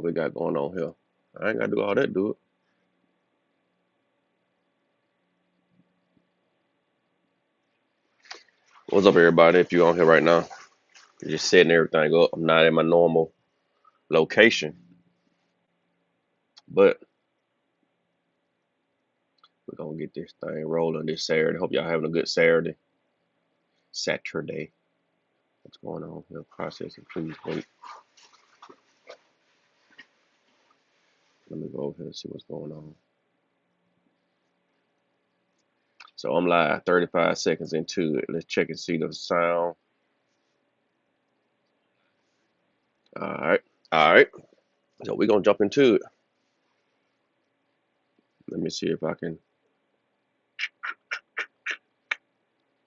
we got going on here? I ain't gotta do all that, do it. What's up, everybody? If you're on here right now, you're just setting everything up. I'm not in my normal location, but we're gonna get this thing rolling this Saturday. Hope y'all having a good Saturday. Saturday. What's going on here? Processing, please wait. Let me go over here and see what's going on. So I'm live 35 seconds into it. Let's check and see the sound. All right. All right. So we're gonna jump into it. Let me see if I can.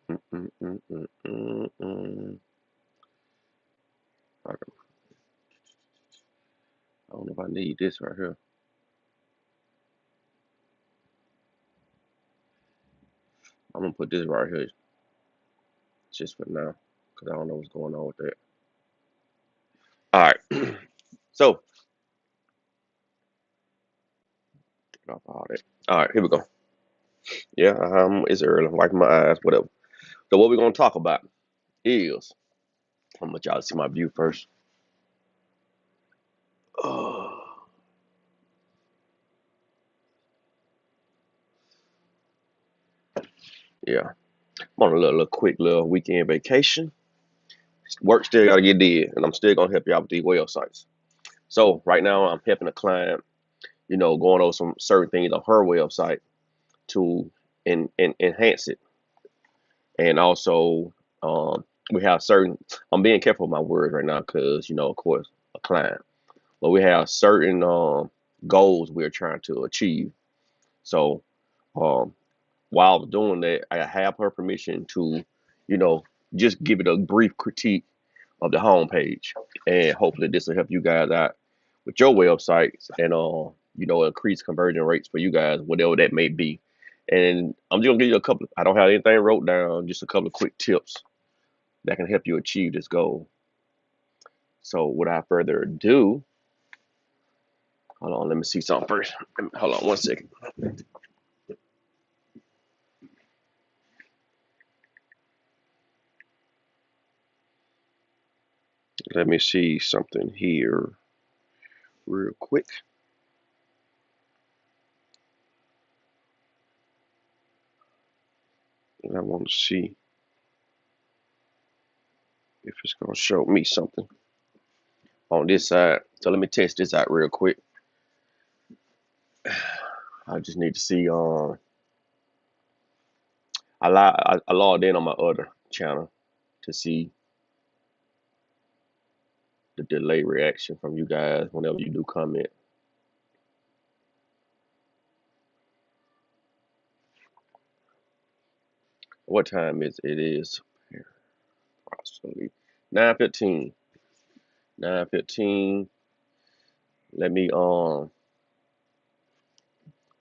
Mm, mm, mm, mm, mm, mm. I don't know if I need this right here. I'm gonna put this right here just for now, because I don't know what's going on with that. All right. So, get off all that. All right, here we go. Yeah, it's early. I'm wiping my eyes, whatever. So, what we're gonna talk about is I'm gonna let y'all see my view first. Uh, yeah, I'm on a little quick little weekend vacation. Work still gotta get did, and I'm still gonna help you out with these websites. So, right now, I'm helping a client, going over some certain things on her website to enhance it. And also, we have certain, I'm being careful with my words right now because, of course, a client, but we have certain goals we're trying to achieve. So, um, while doing that, I have her permission to, you know, just give it a brief critique of the homepage. And hopefully, this will help you guys out with your websites and, increase conversion rates for you guys, whatever that may be. And I'm just gonna give you a couple. I don't have anything wrote down, just a couple of quick tips that can help you achieve this goal. So without further ado, hold on, let me see something first. Hold on one second. Let me see something here real quick. And I want to see if it's going to show me something on this side. So let me test this out real quick. I just need to see. I logged in on my other channel to see the delay reaction from you guys whenever you do comment. What time is it? It is approximately 9:15. 9:15. Let me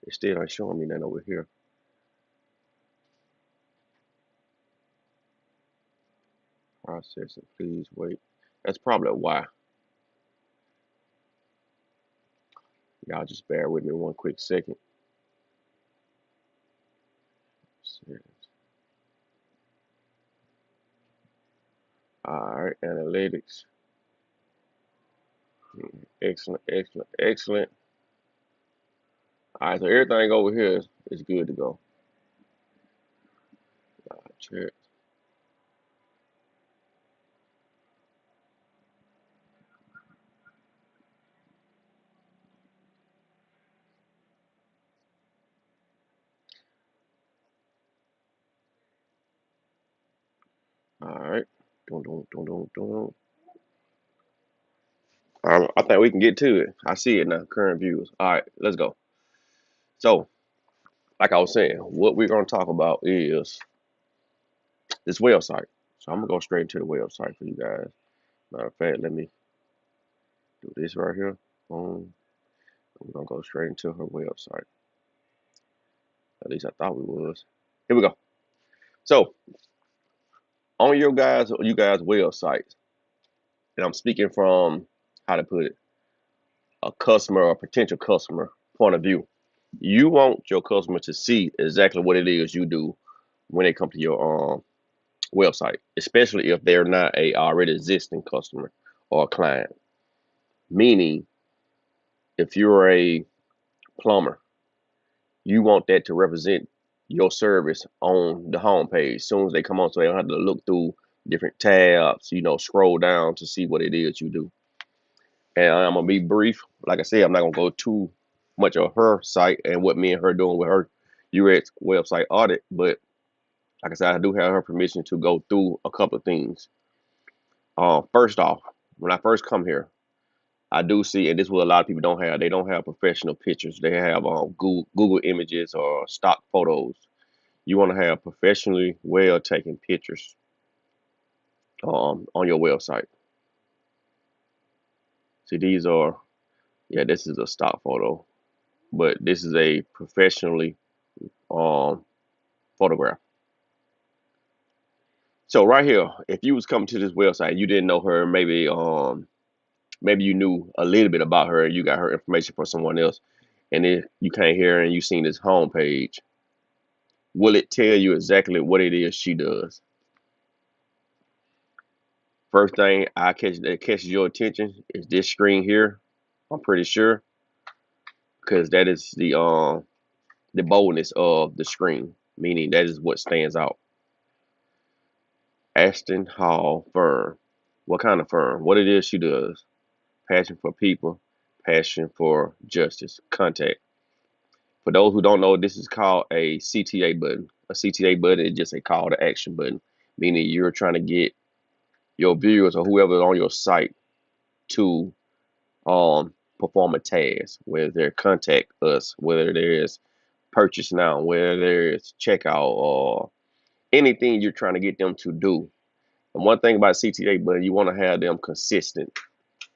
It's still not showing me that over here. Processing, please wait. That's probably why. Y'all just bear with me one quick second. Alright, analytics. Excellent, excellent, excellent. Alright, so everything over here is good to go. Check. Alright. Dun. I think we can get to it. I see it now. Current views. Alright, let's go. So, like I was saying, what we're gonna talk about is this website. So I'm gonna go straight into the website for you guys. Matter of fact, let me do this right here. Boom. We're gonna go straight into her website. At least I thought we was. Here we go. So on you guys' website, and I'm speaking from how to put it. a customer or potential customer point of view. You want your customer to see exactly what it is you do when they come to your website, especially if they're not a already existing customer or client. Meaning, if you're a plumber, you want that to represent your service on the homepage as soon as they come on, so they don't have to look through different tabs, scroll down to see what it is you do. And I'm gonna be brief. Like I said, I'm not gonna go too much of her site and what me and her doing with her UX website audit, but like I said, I do have her permission to go through a couple of things. First off, when I first come here, I do see, and this is what a lot of people don't have. They don't have professional pictures. They have Google images or stock photos. You want to have professionally well taken pictures on your website. See, these are, yeah, this is a stock photo, but this is a professionally um, photograph. So right here, if you was coming to this website, you didn't know her, maybe you knew a little bit about her, you got her information from someone else, and then you came here and you seen this homepage. Will it tell you exactly what it is she does? First thing that catches your attention is this screen here. I'm pretty sure because that is the boldness of the screen, meaning that is what stands out. Ashton Hall firm. What kind of firm? What it is she does? Passion for people, passion for justice. Contact. For those who don't know, this is called a CTA button. A CTA button is just a call to action button, meaning you're trying to get your viewers or whoever on your site to perform a task, whether they're contact us, whether there's purchase now, whether there's checkout or anything you're trying to get them to do. And one thing about CTA button, you want to have them consistent.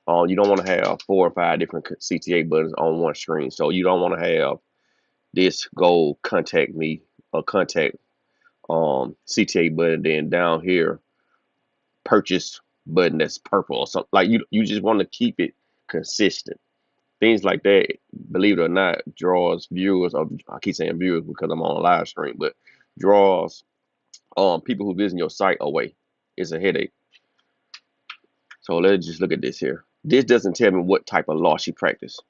You don't want to have 4 or 5 different CTA buttons on one screen. So you don't want to have this go contact me or contact CTA button, then down here purchase button that's purple or something. Like you just want to keep it consistent. Things like that, believe it or not, draws viewers. Of I keep saying viewers because I'm on a live stream, but draws people who visit your site away. It's a headache. So let's just look at this here. This doesn't tell me what type of law she practiced.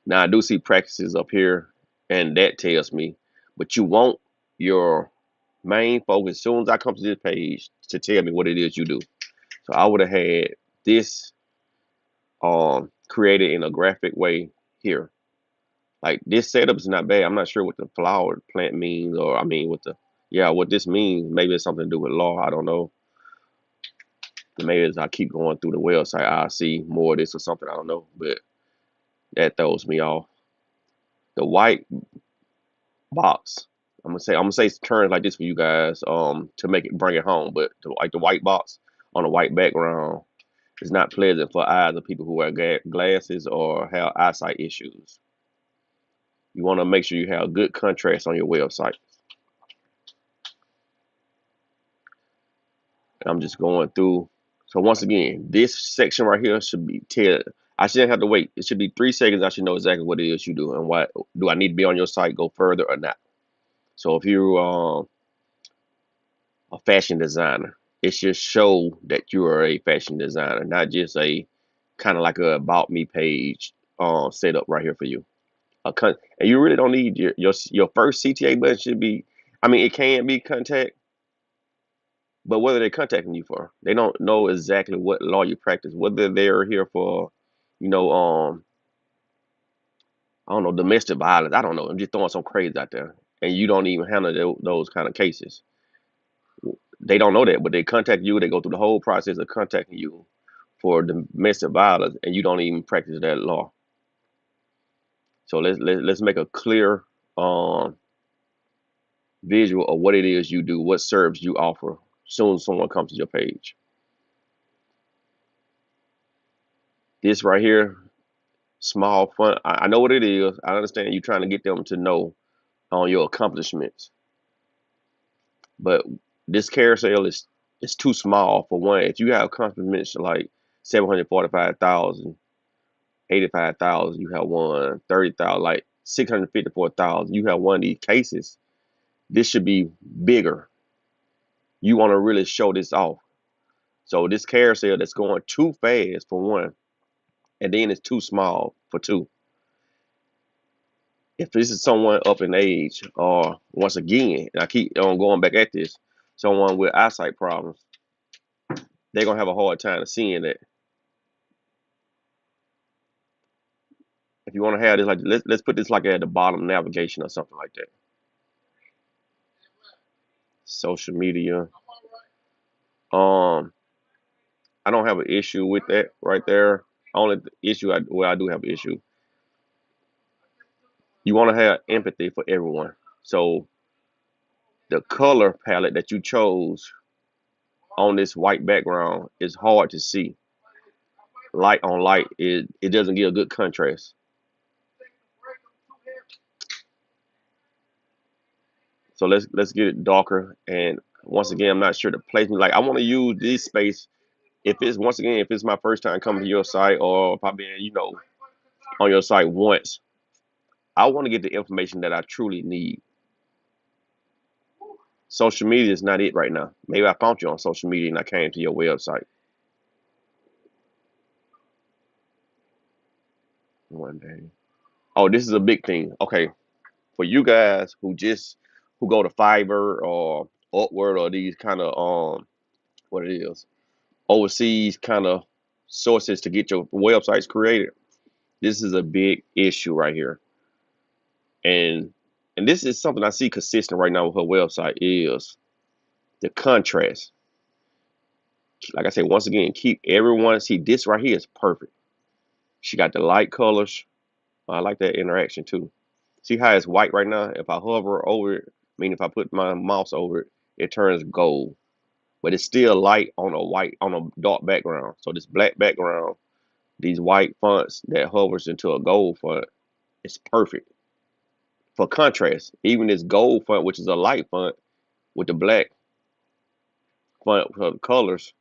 Now I do see practices up here, and that tells me, but you want your main focus as soon as I come to this page to tell me what it is you do. So I would have had this created in a graphic way here. Like this setup is not bad. I'm not sure what the flower plant means, or I mean what this means. Maybe it's something to do with law. I don't know. Maybe as I keep going through the website, I'll see more of this or something. I don't know, but that throws me off. The white box. I'm gonna say terms like this for you guys to make it bring it home. But like the white box on a white background is not pleasant for eyes of people who wear glasses or have eyesight issues. You want to make sure you have good contrast on your website. I'm just going through. So once again, this section right here should be I shouldn't have to wait. It should be 3 seconds. I should know exactly what it is you do and why. Do I need to be on your site, go further or not? So if you're a fashion designer, it should show that you are a fashion designer, not just a kind of like a about me page set up right here for you. And you really don't need your first CTA button should be. I mean, it can be contact, but what are they contacting you for? They don't know exactly what law you practice, whether they're here for, you know, I don't know, domestic violence. I don't know. I'm just throwing some crazy out there, and you don't even handle those kind of cases. They don't know that, but they contact you. They go through the whole process of contacting you for domestic violence, and you don't even practice that law. So let's make a clear um, visual of what it is you do, what service you offer. Soon as someone comes to your page. This right here, small fun. I know what it is. I understand you trying to get them to know on your accomplishments, but this carousel is too small for one. If you have accomplishments like 745,000, 85,000, you have one, 30,000, like 654,000, you have one of these cases. This should be bigger. You want to really show this off. So this carousel that's going too fast for one, and then it's too small for two. If this is someone up in age, or once again, and I keep on going back at this, someone with eyesight problems, they're gonna have a hard time seeing that. If you want to have this, like let's put this like at the bottom navigation or something like that. Social media. Um, I don't have an issue with that right there. Only issue where I do have an issue, you want to have empathy for everyone. So the color palette that you chose on this white background is hard to see. Light on light, it doesn't give a good contrast. So let's get it darker. And once again, I'm not sure the placement. Like I want to use this space if it's once again if it's my first time coming to your site, or if I've been on your site once. I want to get the information that I truly need. Social media is not it right now. Maybe I found you on social media and I came to your website one day. Oh, this is a big thing. Okay, for you guys who go to Fiverr or Upwork or these kind of what it is overseas kind of sources to get your websites created. This is a big issue right here, and this is something I see consistent right now with her website is the contrast. Like I said, once again, keep everyone see this right here is perfect. She got the light colors. I like that interaction too. See how it's white right now? If I hover over it, meaning if I put my mouse over it, it turns gold. But it's still light on a dark background. So this black background, these white fonts that hovers into a gold font, it's perfect for contrast. Even this gold font, which is a light font, with the black font for the colors,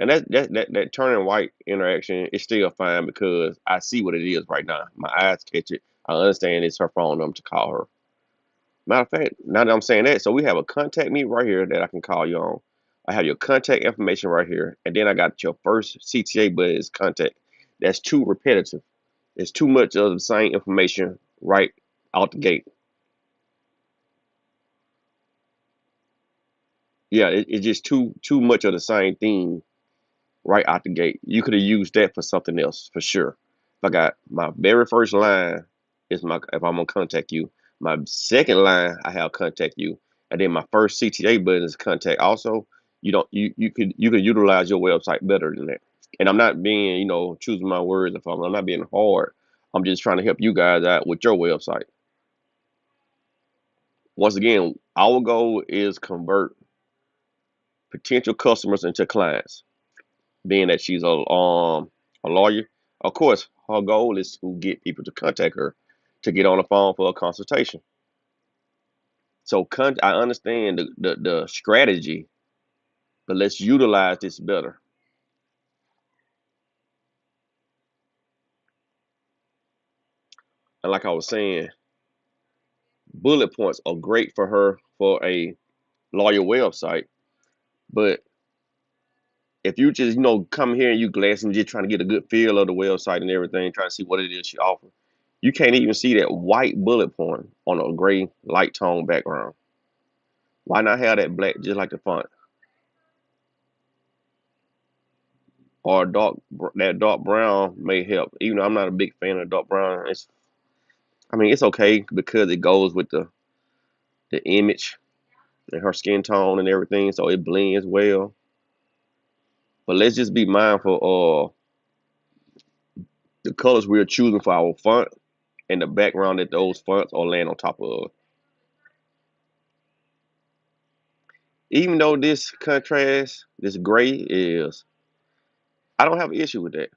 and that turning white interaction is still fine because I see what it is right now. My eyes catch it. I understand it's her phone number to call her. Matter of fact, now that I'm saying that, so we have a contact me right here that I can call you on. I have your contact information right here, and then I got your first CTA button is contact. That's too repetitive. It's too much of the same information right out the gate. Yeah, it's just too much of the same thing right out the gate. You could have used that for something else for sure. If I got my very first line is my if I'm gonna contact you. My second line I have contact you, and then my first CTA button is contact. Also, you don't you could utilize your website better than that. And I'm not being choosing my words if I'm not being hard. I'm just trying to help you guys out with your website. Once again, our goal is convert potential customers into clients. Being that she's a lawyer, of course her goal is to get people to contact her to get on the phone for a consultation. So I understand the strategy, but let's utilize this better. And like I was saying, bullet points are great for her for a lawyer website, but if you just come here and you glancing, just trying to get a good feel of the website and everything, trying to see what it is she offers, you can't even see that white bullet point on a gray light tone background. Why not have that black just like the font? Or that dark brown may help. Even though I'm not a big fan of dark brown, it's okay because it goes with the image and her skin tone and everything, so it blends well. But let's just be mindful of the colors we're choosing for our font and the background that those fonts are laying on top of. Even though this contrast, this gray is, I don't have an issue with that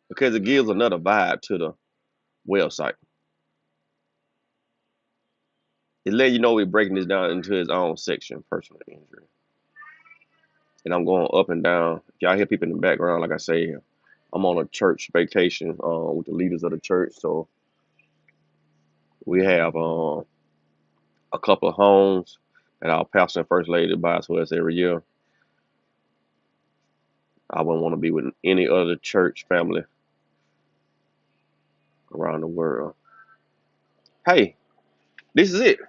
because it gives another vibe to the website. It let you know we're breaking this down into its own section, personal injury. and I'm going up and down. If y'all hear people in the background, like I say, I'm on a church vacation with the leaders of the church. So we have a couple of homes that our pastor and first lady buy to us every year. I wouldn't want to be with any other church family around the world. Hey, this is it.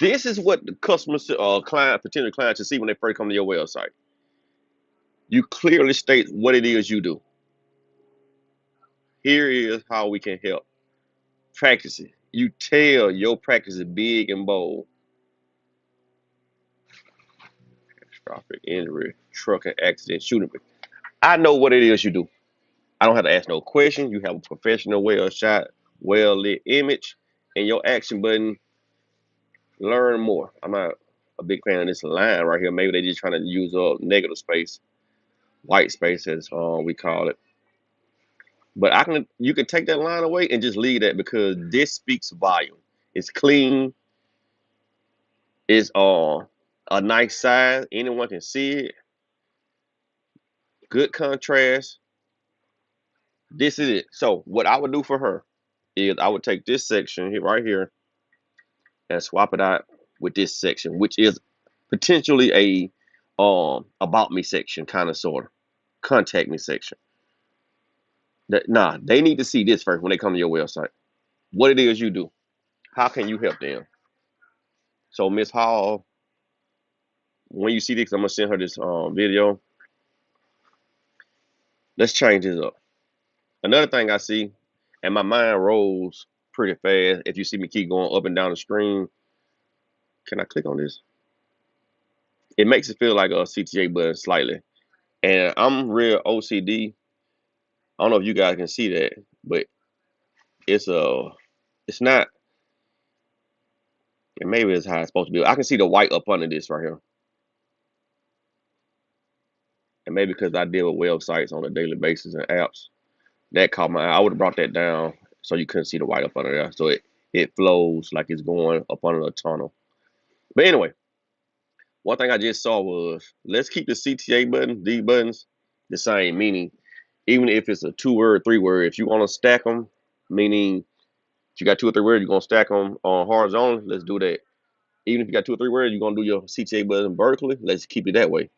This is what the customers, client, potential client should see when they first come to your website. You clearly state what it is you do. Here is how we can help. Practice it. You tell your practice is big and bold. Catastrophic injury, trucking accident, shooting. I know what it is you do. I don't have to ask no question. You have a professional, well shot, well lit image, and your action button. Learn more. I'm not a big fan of this line right here. Maybe they just trying to use up negative space, white space as we call it. But you can take that line away and just leave that because this speaks volume. It's clean. It's a nice size. Anyone can see it. Good contrast. This is it. So what I would do for her is I would take this section here right here and swap it out with this section, which is potentially a about me section, kind of sort of contact me section. Nah, they need to see this first when they come to your website. What it is you do. How can you help them? So Miss Hall, when you see this, I'm gonna send her this video. Let's change this up. Another thing I see, and my mind rolls pretty fast. If you see me keep going up and down the screen, can I click on this? It makes it feel like a CTA button slightly. And I'm real OCD. I don't know if you guys can see that, but it's it's not, and maybe it's how it's supposed to be. I can see the white up under this right here. And maybe because I deal with websites on a daily basis and apps, that caught my eye. I would have brought that down so you couldn't see the white up under there. So it flows like it's going up under a tunnel. But anyway, one thing I just saw was let's keep the CTA button, D buttons, the same. Meaning, even if it's a 2 word, 3 word, if you want to stack them, meaning if you got 2 or 3 words, you're gonna stack them on horizontal. Let's do that. Even if you got 2 or 3 words, you're gonna do your CTA button vertically. Let's keep it that way.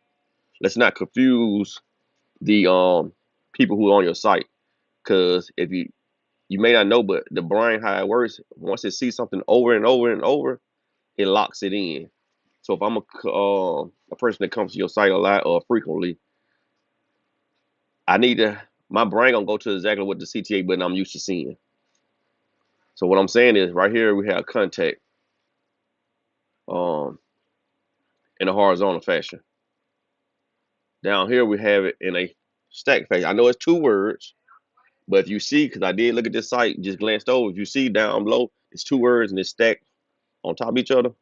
Let's not confuse the people who are on your site, because if you may not know, but the brain how it works. Once it sees something over and over and over, it locks it in. So if I'm a person that comes to your site a lot or frequently, I need to my brain gonna go to exactly what the CTA button I'm used to seeing. So what I'm saying is right here we have contact um in a horizontal fashion. Down here we have it in a stack fashion. I know it's 2 words, but if you see, because I did look at this site, just glanced over, if you see down below, it's 2 words and it's stacked on top of each other.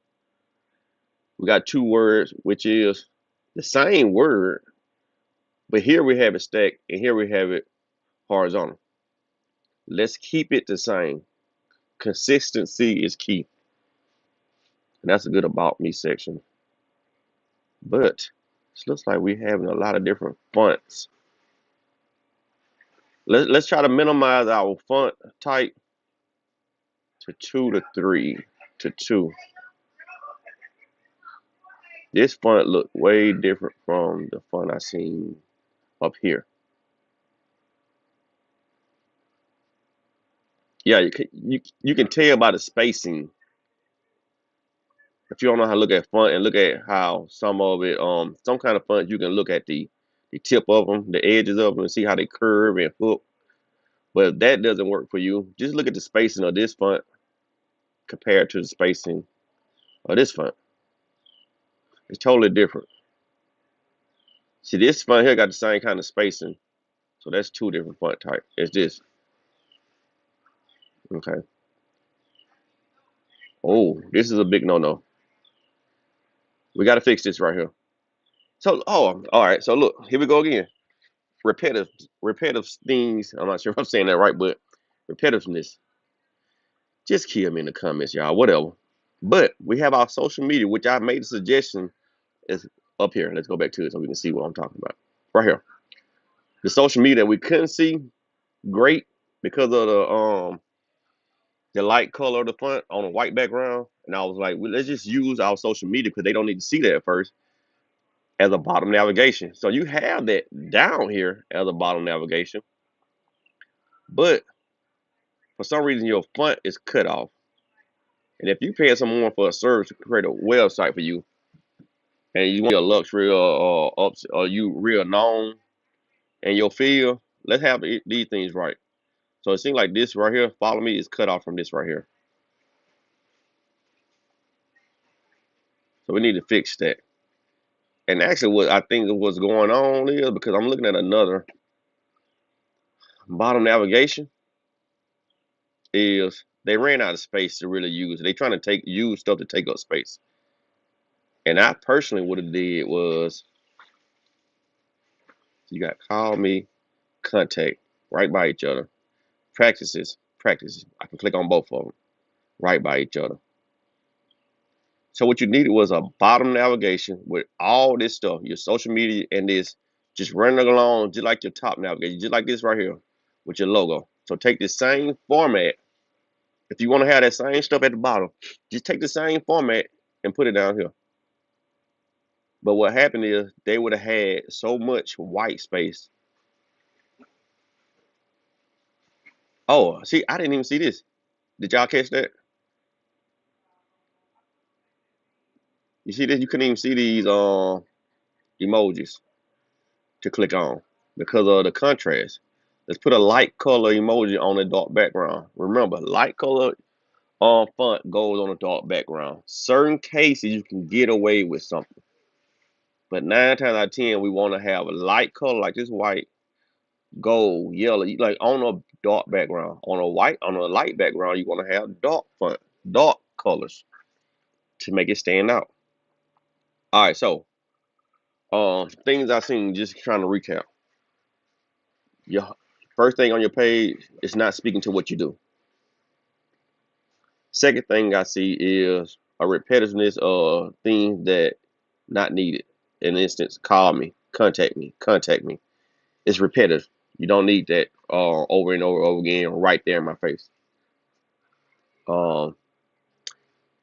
We got 2 words, which is the same word, but here we have it stacked and here we have it horizontal. Let's keep it the same. Consistency is key. And that's a good about me section. But it looks like we're having a lot of different fonts. Let's try to minimize our font type to 2 to 3 to 2. This font looked way different from the font I seen up here. Yeah, you can tell by the spacing. If you don't know how to look at font and look at how some of it, some kind of font you can look at the tip of them, the edges of them, and see how they curve and hook. But if that doesn't work for you, just look at the spacing of this font compared to the spacing of this font. It's totally different. See, this font here got the same kind of spacing, so that's 2 different font types. It's this. Okay. Oh, this is a big no-no. We got to fix this right here. So, oh, all right. So look, here we go again. Repetitive things. I'm not sure if I'm saying that right, but repetitiveness. Just kill me in the comments, y'all. Whatever. But we have our social media, which I made a suggestion is up here. Let's go back to it so we can see what I'm talking about. Right here. The social media that we couldn't see great because of the light color of the font on a white background. And I was like, well, let's just use our social media because they don't need to see that at first as a bottom navigation. So you have that down here as a bottom navigation, but for some reason your font is cut off. And if you pay someone for a service to create a website for you, and you want your luxury or you real known in your field, let's have these things right. So it seems like this right here, follow me, is cut off from this right here. So we need to fix that. And actually, what I think what's going on is because I'm looking at another bottom navigation is they ran out of space to really use. They trying to use stuff to take up space. And I personally would have did was you got call me, contact, right by each other. Practices. I can click on both of them, right by each other. So what you needed was a bottom navigation with all this stuff, your social media and this, just running along just like your top navigation, just like this right here with your logo. So take the same format. If you want to have that same stuff at the bottom, just take the same format and put it down here. But what happened is they would have had so much white space. Oh, see, I didn't even see this. Did y'all catch that? You see this? You couldn't even see these emojis to click on because of the contrast. Let's put a light color emoji on a dark background. Remember, light color font goes on a dark background. Certain cases you can get away with something, but 9 times out of 10 we want to have a light color like this white, gold, yellow, like on a dark background. On a light background, you want to have dark font, dark colors to make it stand out. All right, so things I've seen. Just trying to recap. Your first thing on your page is not speaking to what you do. Second thing I see is a repetitiveness of things that not needed. In instance, call me, contact me. It's repetitive. You don't need that over and over again right there in my face. Um,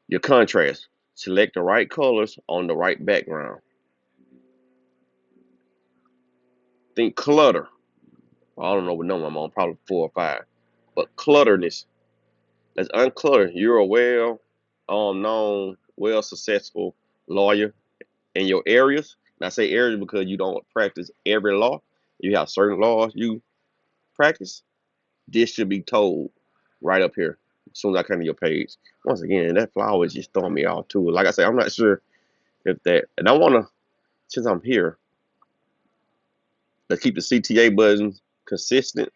your contrast. Select the right colors on the right background. Think clutter. I don't know what number I'm on, probably 4 or 5. But clutterness. Let's unclutter. You're a well known, well successful lawyer in your areas. And I say areas because you don't practice every law. You have certain laws you practice. This should be told right up here as soon as I come to your page. Once again, that flower is just throwing me off too. Like I said, I'm not sure if that, and I want to, since I'm here, let's keep the CTA buttons consistent.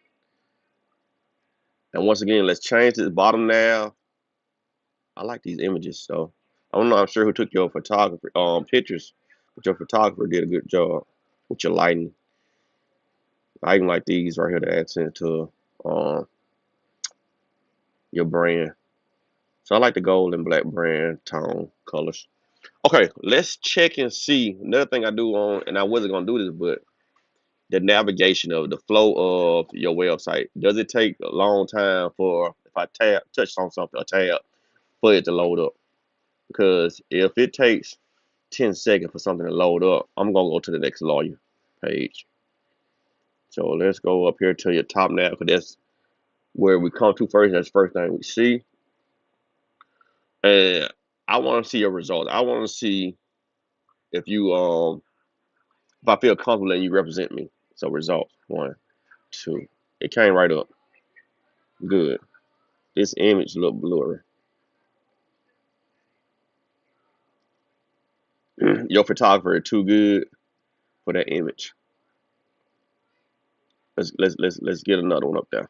And once again, let's change this bottom nav. I like these images, so I don't know. I'm sure who took your photography pictures, but your photographer did a good job with your lighting. I even like these right here to accent to um, your brand. So I like the gold and black brand tone colors. Okay, let's check and see. Another thing I do on, and I wasn't gonna do this, but the navigation of the flow of your website. Does it take a long time for if I touch on something, a tab, for it to load up? Because if it takes 10 seconds for something to load up, I'm gonna go to the next lawyer page. So let's go up here to your top nav because that's where we come to first. That's the first thing we see. And I want to see your results. I want to see if you if I feel comfortable and you represent me. So results 1, 2. It came right up. Good. This image look blurry. Your photographer is too good for that image. Let's get another one up there.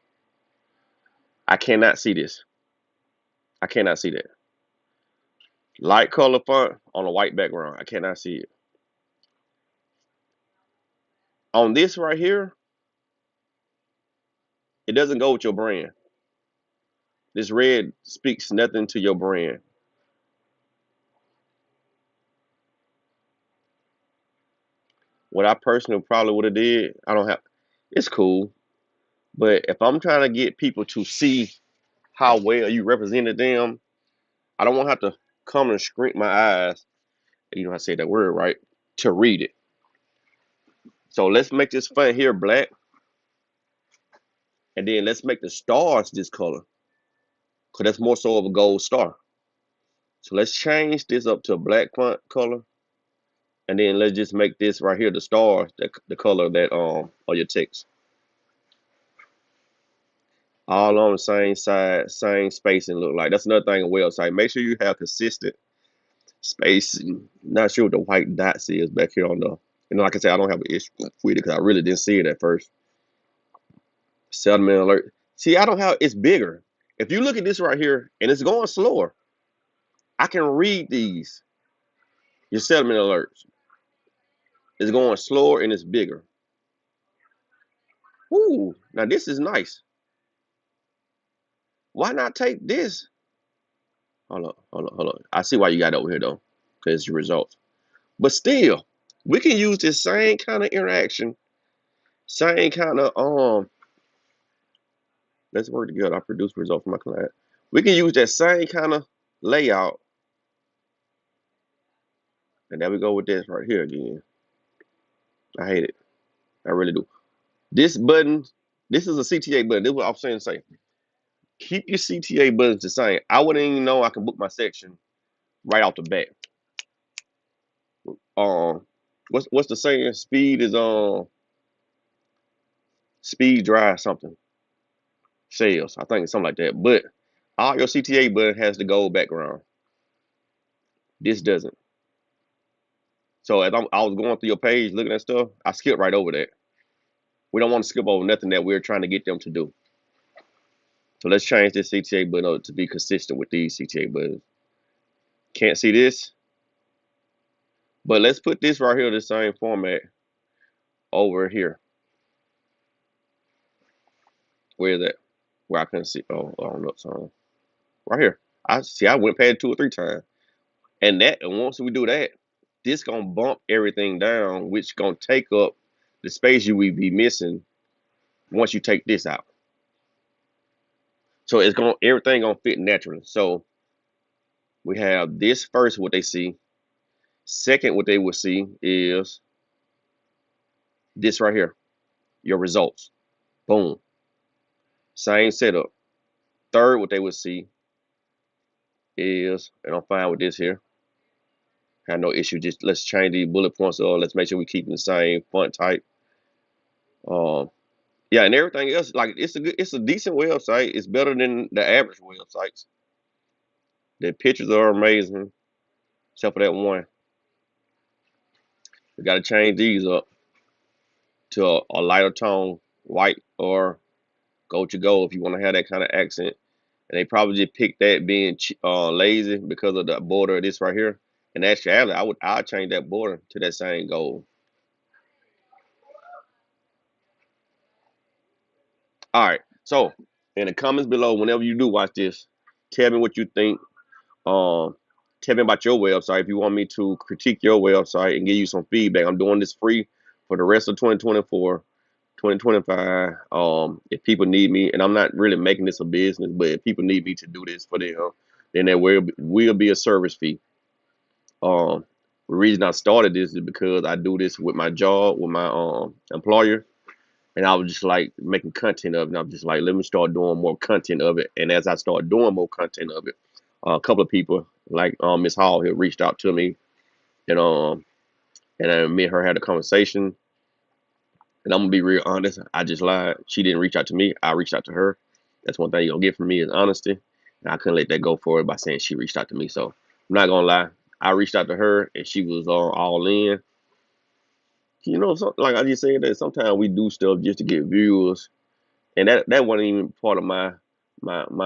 I cannot see this. I cannot see that. Light color font on a white background. I cannot see it. On this right here, it doesn't go with your brand. This red speaks nothing to your brand. What I personally probably would have did, I don't have. It's cool, but if I'm trying to get people to see how well you represented them, I don't want to have to come and squint my eyes. You know, I say that word right to read it. So let's make this font here black, and then let's make the stars this color, cause that's more so of a gold star. So let's change this up to a black font color, and then let's just make this right here the stars, the color that of your text. All on the same side, same spacing look like. That's another thing on website. Make sure you have consistent spacing. Not sure what the white dots is back here on the. And like I said, I don't have an issue with it because I really didn't see it at first. Settlement alert. See, I don't have. It's bigger. If you look at this right here and it's going slower, I can read these. Your settlement alerts. It's going slower and it's bigger. Ooh, now this is nice. Why not take this? Hold on. I see why you got it over here though, because it's your results. But still, we can use this same kind of interaction, same kind of let's work together. I produce results for my client. We can use that same kind of layout, and there we go with this right here again. I hate it. I really do. This button, this is a CTA button. This is what I'm saying to say. Keep your CTA buttons the same. I wouldn't even know I can book my section right off the bat. Um, what's the saying? Speed drive something sales. I think it's something like that. But all your CTA button has the gold background. This doesn't. So as I was going through your page looking at stuff, I skipped right over that. We don't want to skip over nothing that we're trying to get them to do. So let's change this CTA button to be consistent with these CTA buttons. Can't see this, but let's put this right here the same format over here. Where is that? Where I couldn't see. Oh, I don't know. So right here. I see. I went past 2 or 3 times, and once we do that, this gonna bump everything down, which gonna take up the space you will be missing once you take this out. So it's gonna everything gonna fit naturally. So we have this first, what they see. Second, what they will see is this right here, your results. Boom. Same setup. Third, what they will see is, and I'm fine with this here. Have no issue. Just let's change these bullet points or let's make sure we keep the same font type. Um, yeah, and everything else, like it's a decent website. It's better than the average websites. The pictures are amazing, except for that one. We got to change these up to a lighter tone, white or go to go if you want to have that kind of accent. And they probably just picked that being lazy because of the border of this right here. And actually, I'd change that border to that same gold. All right. So in the comments below, whenever you do watch this, tell me what you think. Um, Tell me about your website. If you want me to critique your website and give you some feedback, I'm doing this free for the rest of 2024. 2025. If people need me, and I'm not really making this a business, but if people need me to do this for them, then there will be a service fee. Um, the reason I started this is because I do this with my job, with my employer, and I was just like making content of it. And I'm just like, let me start doing more content of it. And as I start doing more content of it, a couple of people like Miss Hall here reached out to me, and me and her had a conversation. And I'm gonna be real honest. I just lied. She didn't reach out to me. I reached out to her. That's one thing you're gonna get from me is honesty. And I couldn't let that go for it by saying she reached out to me. So I'm not gonna lie. I reached out to her and she was all in. You know, like I just said that sometimes we do stuff just to get views, and that wasn't even part of my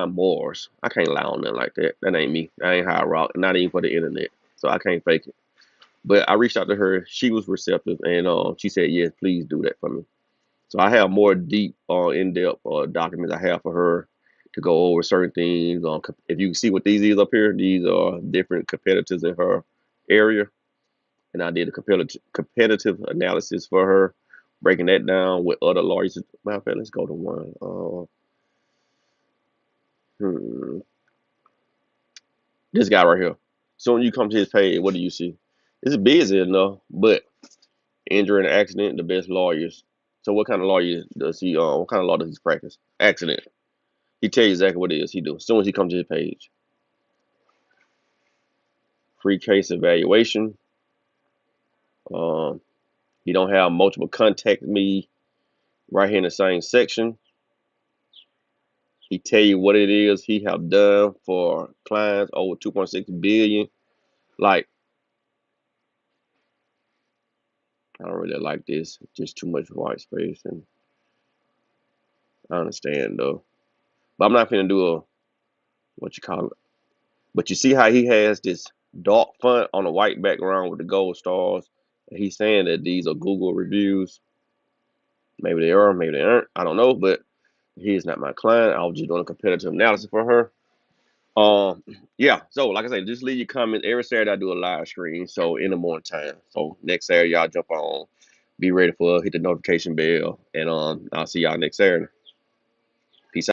morals. I can't lie on that like that. That ain't me. That ain't how I rock. Not even for the internet. So I can't fake it. But I reached out to her. She was receptive, and she said, "Yes, please do that for me." So I have more deep, in-depth documents I have for her to go over certain things. If you see what these is up here, these are different competitors in her area. and I did a competitive analysis for her, breaking that down with other lawyers. Matter of fact, let's go to one. Hmm, this guy right here. So when you come to his page, what do you see? It's busy enough, but injury and accident, the best lawyers. So what kind of lawyer does he? What kind of law does he practice? Accident. He tell you exactly what it is he do. As soon as he comes to his page, free case evaluation. Um, he don't have multiple contact me right here in the same section. He tell you what it is he have done for clients over 2.6 billion. Like, I don't really like this. Just too much white space, and I understand though. But I'm not gonna do a what you call it. But you see how he has this dark font on a white background with the gold stars. And he's saying that these are Google reviews. Maybe they are, maybe they aren't. I don't know, but he is not my client. I was just doing a competitive analysis for her. Um, yeah. So, like I said, just leave your comments. Every Saturday I do a live stream, so in the morning time. So next Saturday y'all jump on, be ready for hit the notification bell, and I'll see y'all next Saturday.